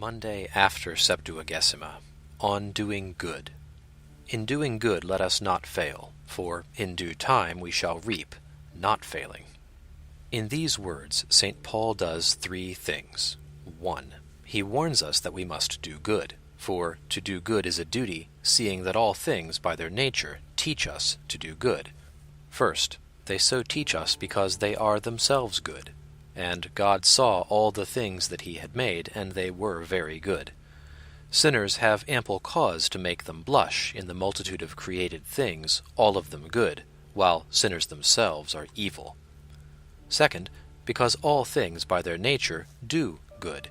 Monday after Septuagesima, on doing good. In doing good let us not fail, for in due time we shall reap, not failing. In these words, St. Paul does three things. 1. He warns us that we must do good, for to do good is a duty, seeing that all things by their nature teach us to do good. First, they so teach us because they are themselves good. And God saw all the things that he had made, and they were very good. Sinners have ample cause to make them blush in the multitude of created things, all of them good, while sinners themselves are evil. Second, because all things by their nature do good.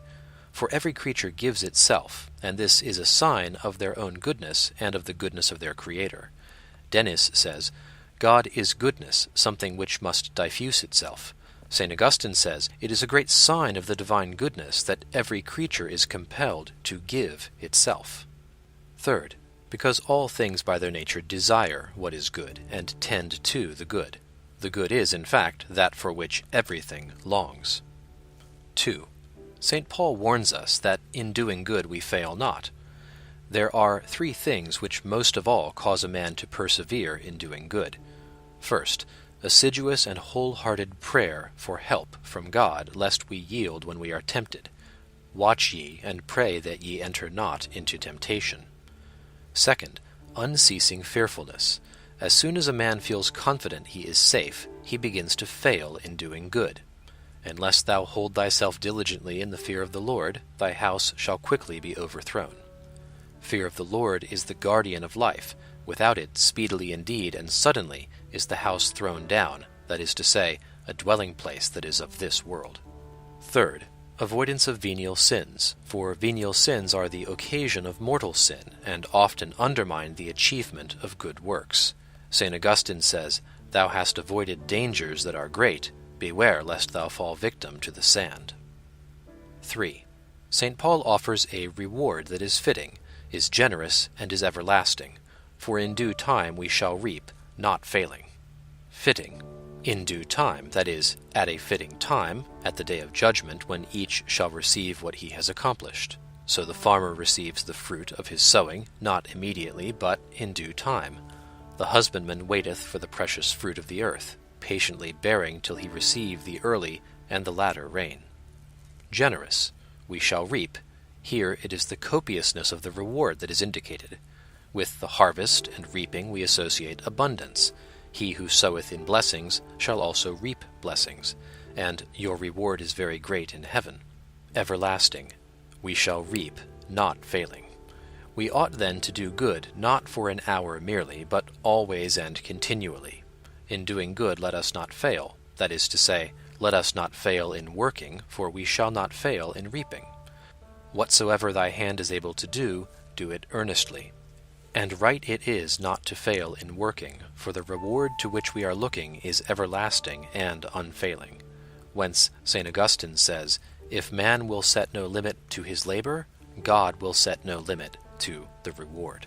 For every creature gives itself, and this is a sign of their own goodness and of the goodness of their Creator. Denis says, God is goodness, something which must diffuse itself. St. Augustine says, it is a great sign of the divine goodness that every creature is compelled to give itself. Third, because all things by their nature desire what is good, and tend to the good. The good is, in fact, that for which everything longs. 2. St. Paul warns us that in doing good we fail not. There are three things which most of all cause a man to persevere in doing good. First, assiduous and wholehearted prayer for help from God, lest we yield when we are tempted. Watch ye, and pray that ye enter not into temptation. Second, unceasing fearfulness. As soon as a man feels confident he is safe, he begins to fail in doing good. Unless thou hold thyself diligently in the fear of the Lord, thy house shall quickly be overthrown. Fear of the Lord is the guardian of life. Without it, speedily indeed and suddenly is the house thrown down, that is to say, a dwelling place that is of this world. Third, avoidance of venial sins, for venial sins are the occasion of mortal sin, and often undermine the achievement of good works. St. Augustine says, Thou hast avoided dangers that are great, beware lest thou fall victim to the sand. 3. St. Paul offers a reward that is fitting, is generous, and is everlasting. For in due time we shall reap, not failing. Fitting. In due time, that is, at a fitting time, at the day of judgment, when each shall receive what he has accomplished. So the farmer receives the fruit of his sowing, not immediately, but in due time. The husbandman waiteth for the precious fruit of the earth, patiently bearing till he receive the early and the latter rain. Generous. We shall reap. Here it is the copiousness of the reward that is indicated. With the harvest and reaping we associate abundance. He who soweth in blessings shall also reap blessings, and your reward is very great in heaven. Everlasting. We shall reap, not failing. We ought then to do good, not for an hour merely, but always and continually. In doing good let us not fail, that is to say, let us not fail in working, for we shall not fail in reaping. Whatsoever thy hand is able to do, do it earnestly. And right it is not to fail in working, for the reward to which we are looking is everlasting and unfailing. Whence St. Augustine says, If man will set no limit to his labor, God will set no limit to the reward.